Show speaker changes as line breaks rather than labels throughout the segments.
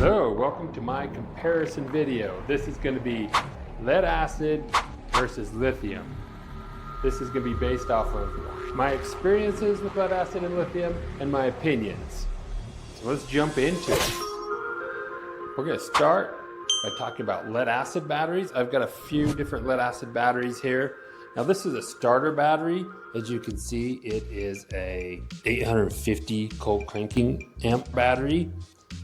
Hello, welcome to my comparison video. This is going to be lead acid versus lithium. This is going to be based off of my experiences with lead acid and lithium and my opinions. So let's jump into it. We're going to start by talking about lead acid batteries. I've got a few different lead acid batteries here. Now this is a starter battery. As you can see, it is a 850 cold cranking amp battery.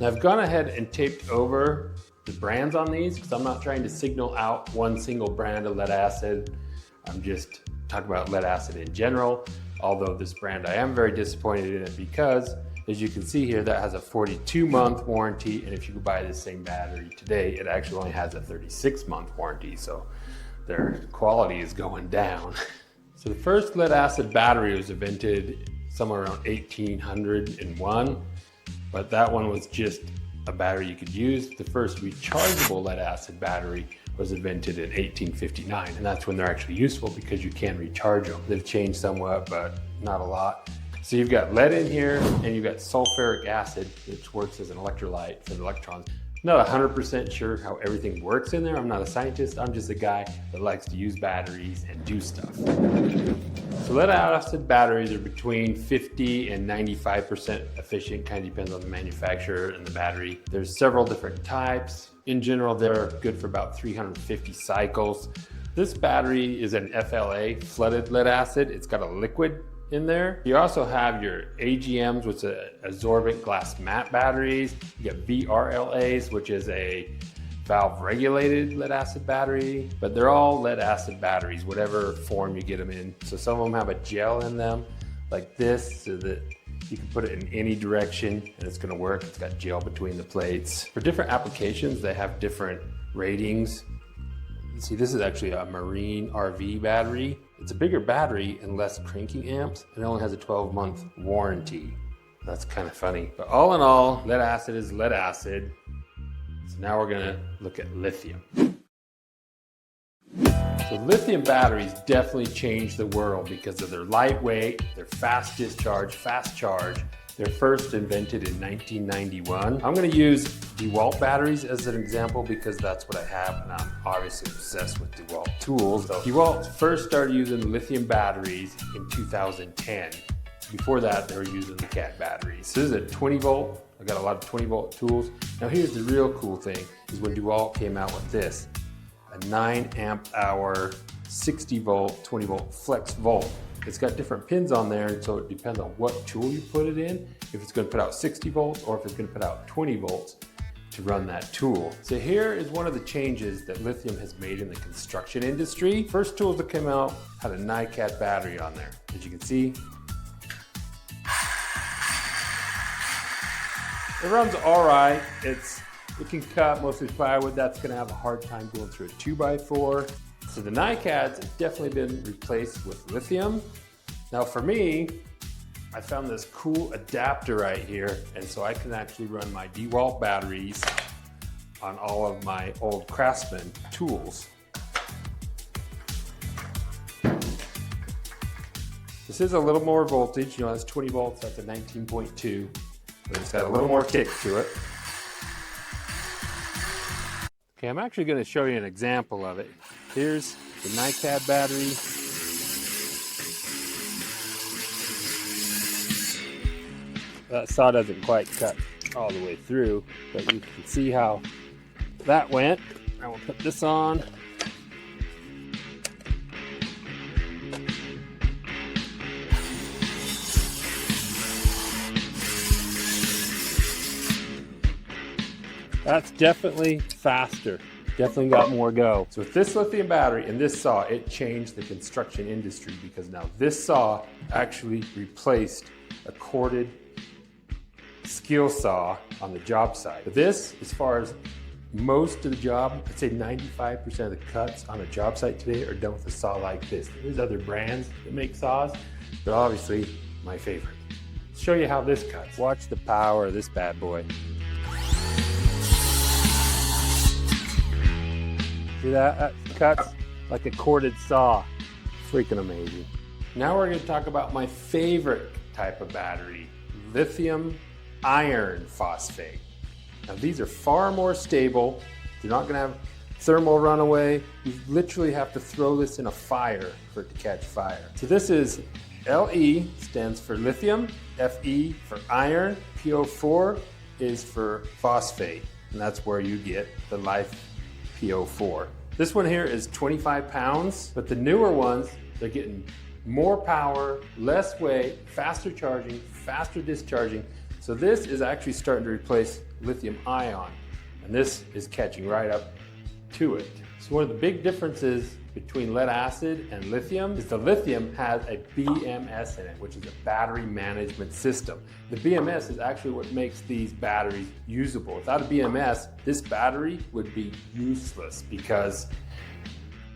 Now I've gone ahead and taped over the brands on these because I'm not trying to signal out one single brand of lead acid. I'm just talking about lead acid in general. Although this brand, I am very disappointed in it because, as you can see here, that has a 42-month warranty. And if you buy this same battery today, it actually only has a 36-month warranty. So their quality is going down. So the first lead acid battery was invented somewhere around 1801. But that one was just a battery you could use. The first rechargeable lead acid battery was invented in 1859, and that's when they're actually useful because you can recharge them. They've changed somewhat, but not a lot. So you've got lead in here, and you've got sulfuric acid, which works as an electrolyte for the electrons. Not 100% sure how everything works in there. I'm not a scientist. I'm just a guy that likes to use batteries and do stuff. So lead acid batteries are between 50 and 95% efficient, kind of depends on the manufacturer and the battery. There's several different types. In general, they're good for about 350 cycles. This battery is an FLA, flooded lead acid. It's got a liquid in there. You also have your AGMs, which are absorbent glass mat batteries. You get VRLAs, which is a valve regulated lead acid battery, but they're all lead acid batteries, whatever form you get them in. So some of them have a gel in them like this so that you can put it in any direction and it's gonna work. It's got gel between the plates. For different applications, they have different ratings. See, this is actually a marine RV battery. It's a bigger battery and less cranking amps, and it only has a 12-month warranty. That's kind of funny. But all in all, lead acid is lead acid. So now we're gonna look at lithium. So lithium batteries definitely changed the world because of their lightweight, their fast discharge, fast charge. They're first invented in 1991. I'm gonna use DeWalt batteries as an example because that's what I have, and I'm obviously obsessed with DeWalt tools. So DeWalt first started using lithium batteries in 2010. Before that, they were using the CAT batteries. So this is a 20 volt. I got a lot of 20 volt tools. Now here's the real cool thing, is when DeWalt came out with this, a 9 amp hour, 60 volt, 20 volt flex volt. It's got different pins on there, and so it depends on what tool you put it in, if it's gonna put out 60 volts or if it's gonna put out 20 volts to run that tool. So here is one of the changes that lithium has made in the construction industry. First tools that came out had a NiCad battery on there. As you can see, it runs all right. It can cut mostly plywood. That's gonna have a hard time going through a 2x4. So the NiCads have definitely been replaced with lithium. Now for me, I found this cool adapter right here, and so I can actually run my DeWalt batteries on all of my old Craftsman tools. This is a little more voltage, you know, that's 20 volts, that's a 19.2, but it's got a little more kick to it. Okay, I'm actually going to show you an example of it. Here's the NiCad battery. That saw doesn't quite cut all the way through, but you can see how that went. I will put this on. That's definitely faster. Definitely got more go. So with this lithium battery and this saw, it changed the construction industry because now this saw actually replaced a corded skill saw on the job site. But this, as far as most of the job, I'd say 95% of the cuts on a job site today are done with a saw like this. There's other brands that make saws, but obviously my favorite. Let's show you how this cuts. Watch the power of this bad boy. See that? That cuts like a corded saw. Freaking amazing. Now we're going to talk about my favorite type of battery, lithium iron phosphate. Now these are far more stable. You're not gonna have thermal runaway. You literally have to throw this in a fire for it to catch fire. So this is LE, stands for lithium, FE for iron, PO4 is for phosphate, and that's where you get the Life PO4. This one here is 25 pounds, but the newer ones, they're getting more power, less weight, faster charging, faster discharging. So this is actually starting to replace lithium ion, and this is catching right up to it. So one of the big differences between lead acid and lithium is the lithium has a BMS in it, which is a battery management system. The BMS is actually what makes these batteries usable. Without a BMS, this battery would be useless because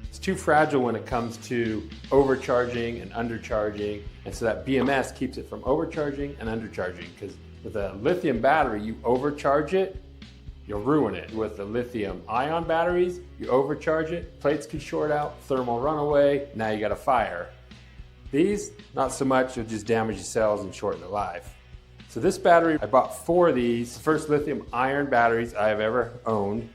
it's too fragile when it comes to overcharging and undercharging. And so that BMS keeps it from overcharging and undercharging, because with a lithium battery, you overcharge it, you'll ruin it. With the lithium ion batteries, you overcharge it, plates can short out, thermal runaway, now you got a fire. These, not so much, you'll just damage the cells and shorten the life. So this battery, I bought 4 of these, the first lithium iron batteries I have ever owned.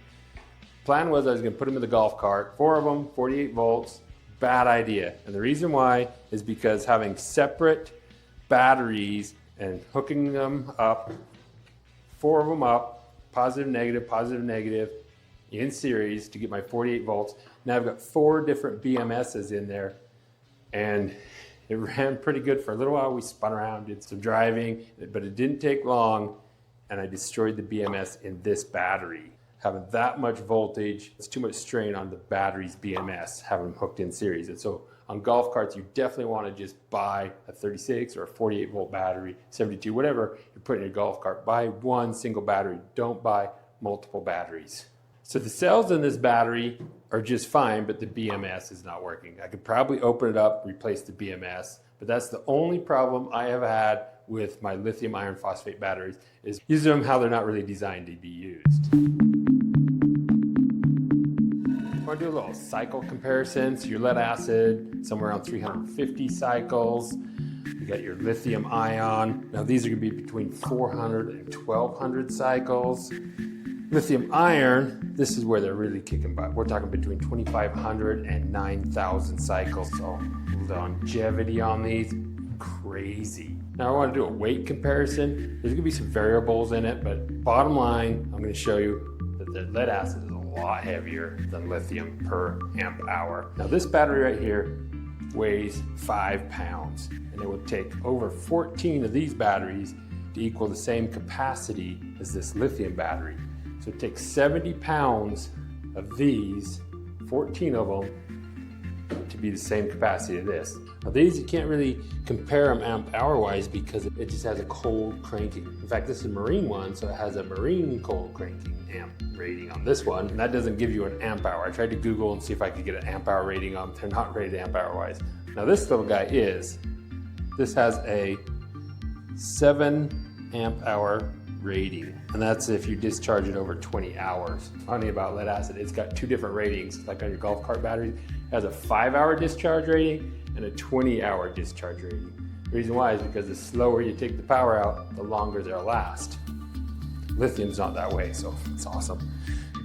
Plan was I was gonna put them in the golf cart, 4 of them, 48 volts, bad idea. And the reason why is because having separate batteries and hooking them up, 4 of them up, positive, negative, in series to get my 48 volts. Now I've got 4 different BMSs in there, and it ran pretty good for a little while. We spun around, did some driving, but it didn't take long, and I destroyed the BMS in this battery. Having that much voltage, it's too much strain on the battery's BMS, having them hooked in series. And so on golf carts, you definitely want to just buy a 36 or a 48 volt battery, 72, whatever you're putting in your golf cart. Buy one single battery. Don't buy multiple batteries. So the cells in this battery are just fine, but the BMS is not working. I could probably open it up, replace the BMS, but that's the only problem I have had with my lithium iron phosphate batteries, is using them how they're not really designed to be used. I want to do a little cycle comparison. So your lead acid, somewhere around 350 cycles. You got your lithium ion. Now these are going to be between 400 and 1200 cycles. Lithium iron, this is where they're really kicking butt. We're talking between 2500 and 9000 cycles. So longevity on these, crazy. Now I want to do a weight comparison. There's going to be some variables in it, but bottom line, I'm going to show you that the lead acid is a lot heavier than lithium per amp hour. Now this battery right here weighs 5 pounds, and it would take over 14 of these batteries to equal the same capacity as this lithium battery. So it takes 70 pounds of these, 14 of them, to be the same capacity of this. Now these, you can't really compare them amp hour wise because it just has a cold cranking. In fact, this is a marine one, so it has a marine cold cranking amp rating on this one, and that doesn't give you an amp hour. I tried to Google and see if I could get an amp hour rating on them. They're not rated amp hour wise. Now this little guy is. This has a 7 amp hour rating, and that's if you discharge it over 20 hours. Funny about lead acid, it's got 2 different ratings. Like on your golf cart batteries, it has a 5-hour discharge rating and a 20-hour discharge rating. The reason why is because the slower you take the power out, the longer they'll last. Lithium's not that way, so it's awesome.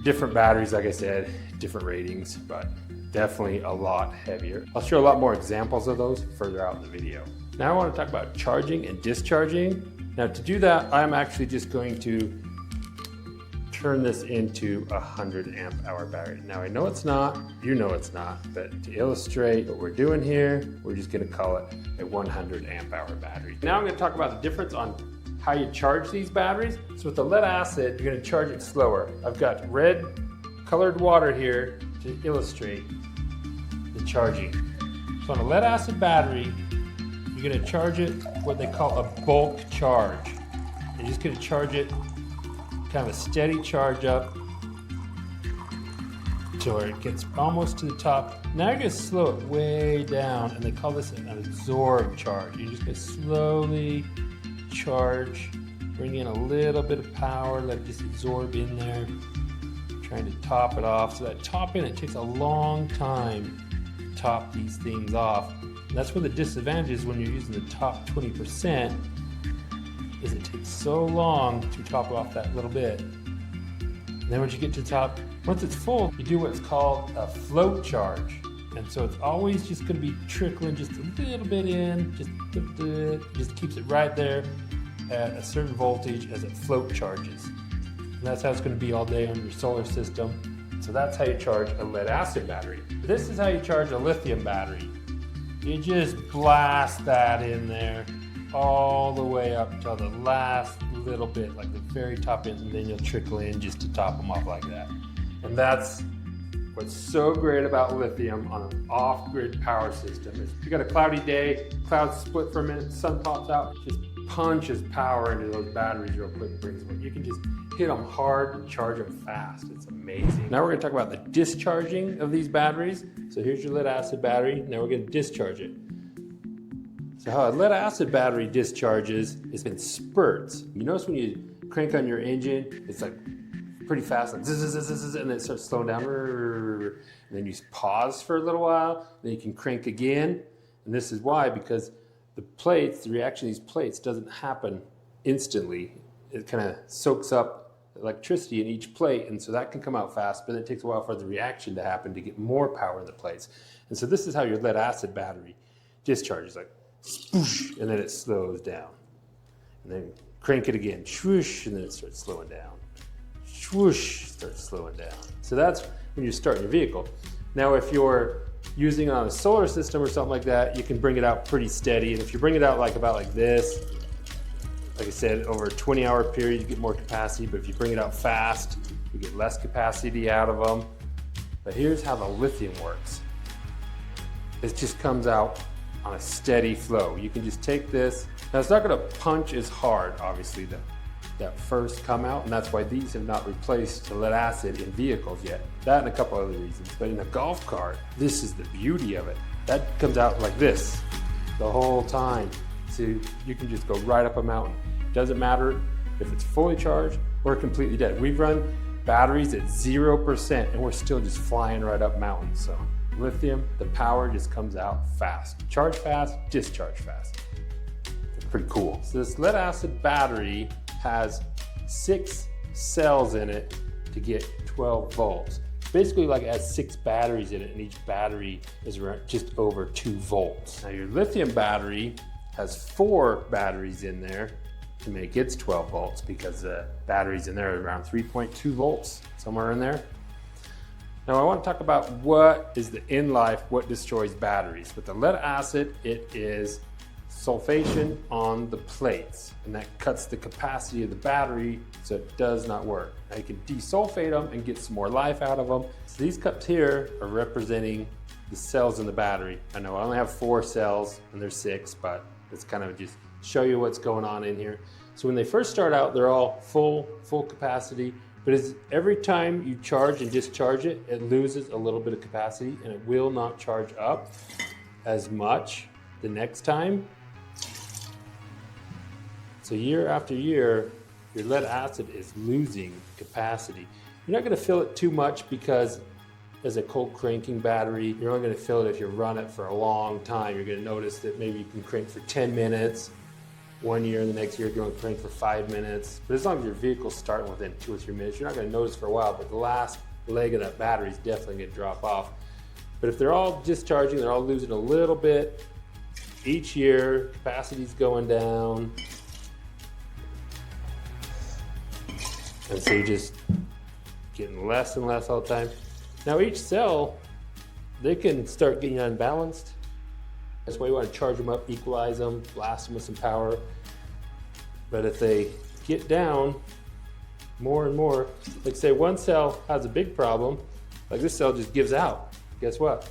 Different batteries, like I said, different ratings, but definitely a lot heavier. I'll show a lot more examples of those further out in the video. Now I want to talk about charging and discharging. Now to do that, I'm actually just going to turn this into a 100 amp hour battery. Now I know it's not, you know it's not, but to illustrate what we're doing here, we're just gonna call it a 100 amp hour battery. Now I'm gonna talk about the difference on how you charge these batteries. So with the lead acid, you're gonna charge it slower. I've got red colored water here to illustrate the charging. So on a lead acid battery, you're gonna charge it what they call a bulk charge. You're just gonna charge it kind of a steady charge up till it gets almost to the top. Now you're gonna slow it way down, and they call this an absorb charge. You're just gonna slowly charge, bring in a little bit of power, let it just absorb in there, trying to top it off. So that topping, it takes a long time to top these things off. And that's one of the disadvantages when you're using the top 20%, is it takes so long to top off that little bit. And then once you get to the top, once it's full, you do what's called a float charge. And so it's always just going to be trickling just a little bit in, just keeps it right there at a certain voltage as it float charges. And that's how it's going to be all day on your solar system. So that's how you charge a lead acid battery. This is how you charge a lithium battery. You just blast that in there all the way up till the last little bit, like the very top end, and then you'll trickle in just to top them off like that. And that's what's so great about lithium on an off-grid power system is if you got a cloudy day, clouds split for a minute, the sun pops out, just punches power into those batteries real quick. You can just hit them hard and charge them fast. It's amazing. Now we're going to talk about the discharging of these batteries. So here's your lead acid battery. Now we're going to discharge it. So how a lead acid battery discharges is in spurts. You notice when you crank on your engine, it's like pretty fast, like zzz, zzz, zzz, and then it starts slowing down. And then you pause for a little while, then you can crank again. And this is why, because the plates, the reaction of these plates doesn't happen instantly. It kind of soaks up electricity in each plate, and so that can come out fast, but it takes a while for the reaction to happen to get more power in the plates. And so this is how your lead acid battery discharges, like swoosh, and then it slows down. And then crank it again, swoosh, and then it starts slowing down. Swoosh, starts slowing down. So that's when you start your vehicle. Now if you're using it on a solar system or something like that, you can bring it out pretty steady. And if you bring it out about like this, like I said, over a 20-hour period, you get more capacity. But if you bring it out fast, you get less capacity out of them. But here's how the lithium works. It just comes out on a steady flow. You can just take this. Now it's not going to punch as hard, obviously, that first come out, and that's why these have not replaced the lead acid in vehicles yet. That and a couple other reasons. But in a golf cart, this is the beauty of it. That comes out like this the whole time. So you can just go right up a mountain. Doesn't matter if it's fully charged or completely dead. We've run batteries at 0% and we're still just flying right up mountains. So lithium, the power just comes out fast. Charge fast, discharge fast. It's pretty cool. So this lead acid battery has 6 cells in it to get 12 volts. Basically like it has 6 batteries in it, and each battery is around just over 2 volts. Now your lithium battery has 4 batteries in there to make its 12 volts because the batteries in there are around 3.2 volts, somewhere in there. Now I want to talk about what is the in life, what destroys batteries. With the lead acid, it is sulfation on the plates, and that cuts the capacity of the battery so it does not work. Now you can desulfate them and get some more life out of them. So these cups here are representing the cells in the battery. I know I only have 4 cells and there's 6, but it's kind of just show you what's going on in here. So when they first start out, they're all full capacity, but as every time you charge and discharge it, it loses a little bit of capacity and it will not charge up as much the next time. So year after year, your lead acid is losing capacity. You're not going to fill it too much because as a cold cranking battery, you're only going to fill it if you run it for a long time. You're going to notice that maybe you can crank for 10 minutes. One year, and the next year you're going to crank for 5 minutes. But as long as your vehicle's starting within 2 or 3 minutes, you're not going to notice for a while, but the last leg of that battery is definitely going to drop off. But if they're all discharging, they're all losing a little bit each year, capacity's going down. And so you're just getting less and less all the time. Now each cell, they can start getting unbalanced. That's why you want to charge them up, equalize them, blast them with some power. But if they get down more and more, like say one cell has a big problem, like this cell just gives out. Guess what?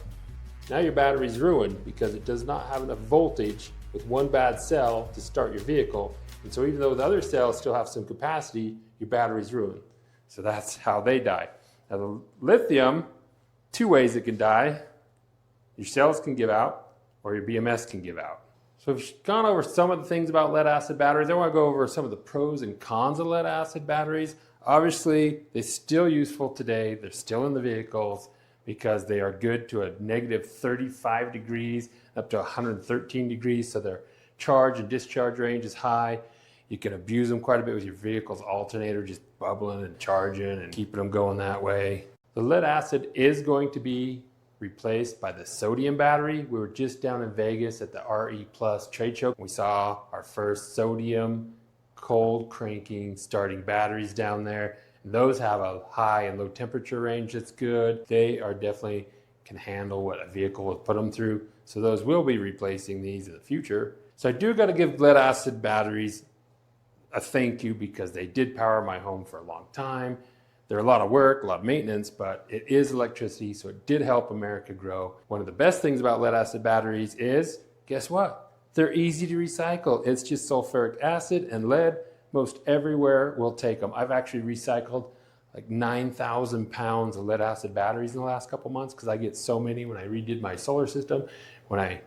Now your battery's ruined because it does not have enough voltage with one bad cell to start your vehicle. And so even though the other cells still have some capacity, your battery's ruined. So that's how they die. Now the lithium, 2 ways it can die. Your cells can give out, or your BMS can give out. So we've gone over some of the things about lead acid batteries. I want to go over some of the pros and cons of lead acid batteries. Obviously, they're still useful today. They're still in the vehicles because they are good to a negative 35 degrees up to 113 degrees. So their charge and discharge range is high. You can abuse them quite a bit with your vehicle's alternator, just bubbling and charging and keeping them going that way. The lead acid is going to be replaced by the sodium battery. We were just down in Vegas at the RE Plus trade show. We saw our first sodium cold cranking starting batteries down there. Those have a high and low temperature range that's good. They are definitely can handle what a vehicle will put them through. So those will be replacing these in the future. So I do got to give lead acid batteries a thank you because they did power my home for a long time. They're a lot of work, a lot of maintenance, but it is electricity, so it did help America grow. One of the best things about lead acid batteries is, guess what? They're easy to recycle. It's just sulfuric acid and lead. Most everywhere will take them. I've actually recycled like 9,000 pounds of lead acid batteries in the last couple months because I get so many when I redid my solar system. When I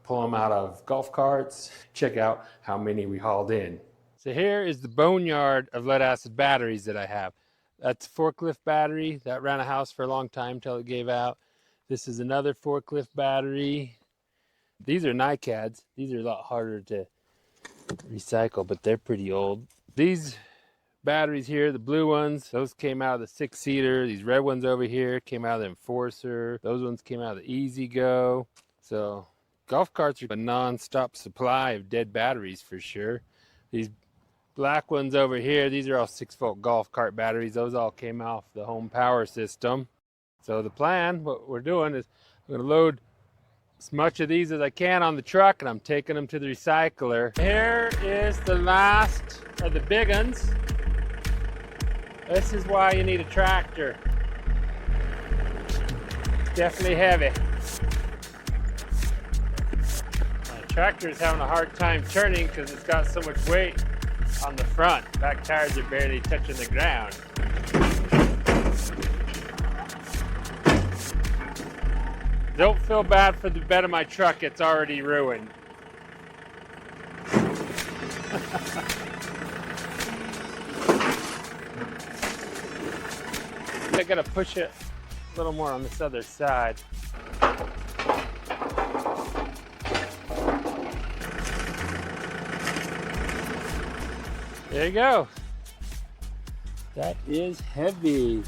pull them out of golf carts, check out how many we hauled in. So here is the boneyard of lead acid batteries that I have. That's a forklift battery that ran a house for a long time till it gave out. This is another forklift battery. These are NiCads. These are a lot harder to recycle, but they're pretty old. These batteries here, the blue ones, those came out of the 6-seater. These red ones over here came out of the Enforcer. Those ones came out of the Easy Go. So golf carts are a non-stop supply of dead batteries for sure. These black ones over here, these are all 6-volt golf cart batteries. Those all came off the home power system. So the plan, what we're doing is I'm going to load as much of these as I can on the truck and I'm taking them to the recycler. Here is the last of the big ones. This is why you need a tractor. It's definitely heavy. My tractor is having a hard time turning because it's got so much weight on the front. Back tires are barely touching the ground. Don't feel bad for the bed of my truck, it's already ruined. I gotta push it a little more on this other side. There you go. That is heavy. I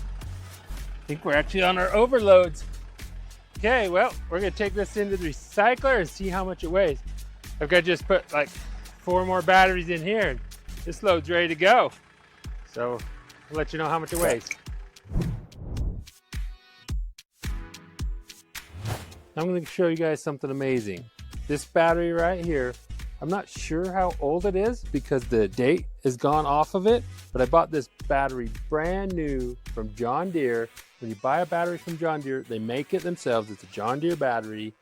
think we're actually on our overloads. Okay, well, we're gonna take this into the recycler and see how much it weighs. I've got to just put like 4 more batteries in here and this load's ready to go. So I'll let you know how much it weighs. I'm gonna show you guys something amazing. This battery right here, I'm not sure how old it is because the date is gone off of it, but I bought this battery brand new from John Deere. When you buy a battery from John Deere, they make it themselves. It's a John Deere battery.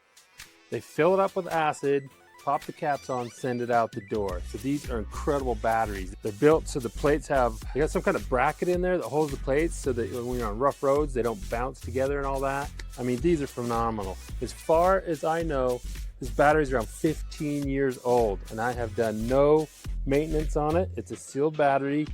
They fill it up with acid, pop the caps on, send it out the door. So these are incredible batteries. They're built so the plates they got some kind of bracket in there that holds the plates so that when you're on rough roads, they don't bounce together and all that. I mean, these are phenomenal. As far as I know, this battery is around 15 years old and I have done no maintenance on it. It's a sealed battery.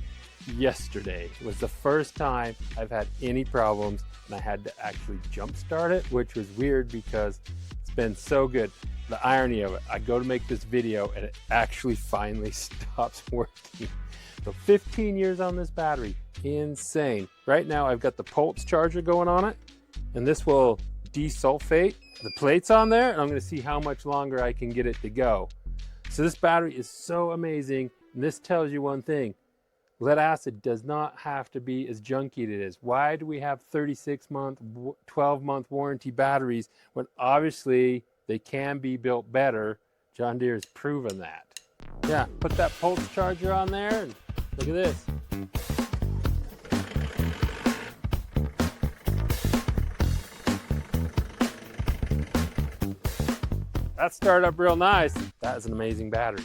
Yesterday was the first time I've had any problems and I had to actually jump start it, which was weird because it's been so good. The irony of it, I go to make this video and it actually finally stops working. So 15 years on this battery, insane. Right now I've got the pulse charger going on it and this will desulfate the plates on there and I'm going to see how much longer I can get it to go. So this battery is so amazing and this tells you one thing. Lead acid does not have to be as junky as it is. Why do we have 36-month, 12-month warranty batteries when obviously they can be built better? John Deere has proven that. Yeah, put that pulse charger on there and look at this. That started up real nice. That is an amazing battery.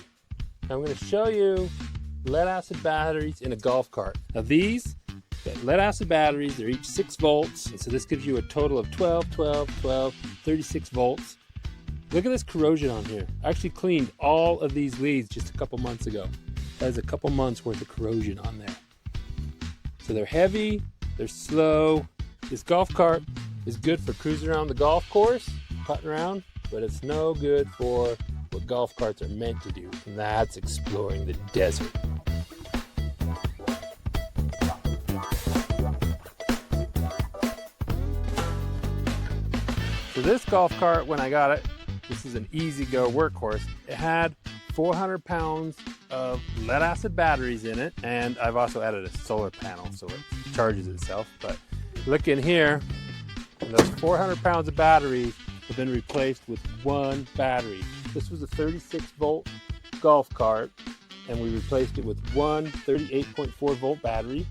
I'm going to show you lead acid batteries in a golf cart. Now these lead acid batteries, they're each 6 volts. And so this gives you a total of 12, 12, 12, 36 volts. Look at this corrosion on here. I actually cleaned all of these leads just a couple months ago. That is a couple months worth of corrosion on there. So they're heavy, they're slow. This golf cart is good for cruising around the golf course, putting around, but it's no good for what golf carts are meant to do, and that's exploring the desert. this golf cart, when I got it, this is an easy-go workhorse. It had 400 pounds of lead-acid batteries in it, and I've also added a solar panel so it charges itself. But look in here, and those 400 pounds of batteries have been replaced with one battery. This was a 36-volt golf cart, and we replaced it with one 38.4 volt battery.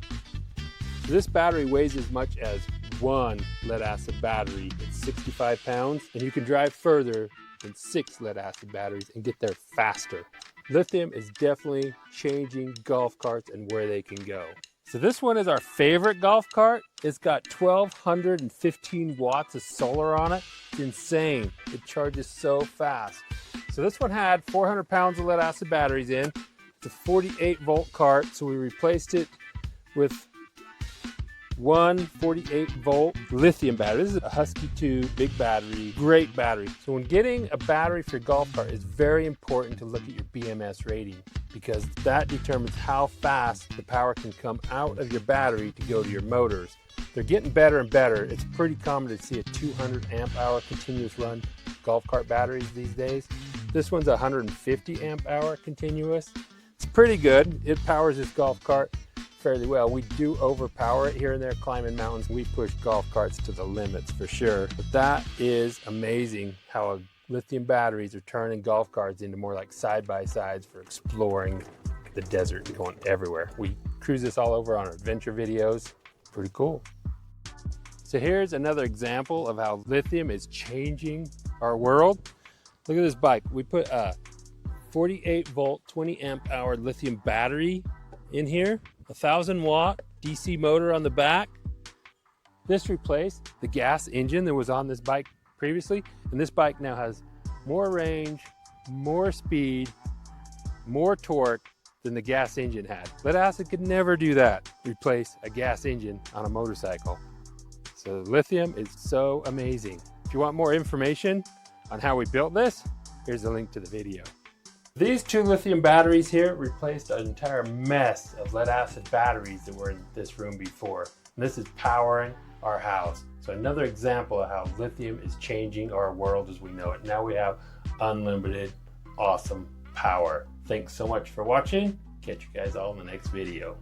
So this battery weighs as much as one lead-acid battery. It's 65 pounds, and you can drive further than 6 lead-acid batteries and get there faster. Lithium is definitely changing golf carts and where they can go. So this one is our favorite golf cart. It's got 1,215 watts of solar on it. It's insane. It charges so fast. So this one had 400 pounds of lead-acid batteries in. It's a 48-volt cart, so we replaced it with one 48-volt lithium battery. This is a Husky 2 big battery, great battery. So when getting a battery for your golf cart, it's very important to look at your BMS rating, because that determines how fast the power can come out of your battery to go to your motors. They're getting better and better. It's pretty common to see a 200 amp hour continuous run golf cart batteries these days. This one's 150 amp hour continuous. It's pretty good. It powers this golf cart fairly well. We do overpower it here and there climbing mountains. We push golf carts to the limits for sure. But that is amazing how lithium batteries are turning golf carts into more like side-by-sides for exploring the desert and going everywhere. We cruise this all over on our adventure videos. Pretty cool. So here's another example of how lithium is changing our world. Look at this bike. We put a 48 volt, 20 amp hour lithium battery in here. 1,000 watt DC motor on the back. This replaced the gas engine that was on this bike previously, and this bike now has more range, more speed, more torque than the gas engine had. Lead acid could never do that, replace a gas engine on a motorcycle. So lithium is so amazing. If you want more information on how we built this, here's a link to the video. These two lithium batteries here replaced an entire mess of lead acid batteries that were in this room before. And this is powering our house. So another example of how lithium is changing our world as we know it. Now we have unlimited, awesome power. Thanks so much for watching. Catch you guys all in the next video.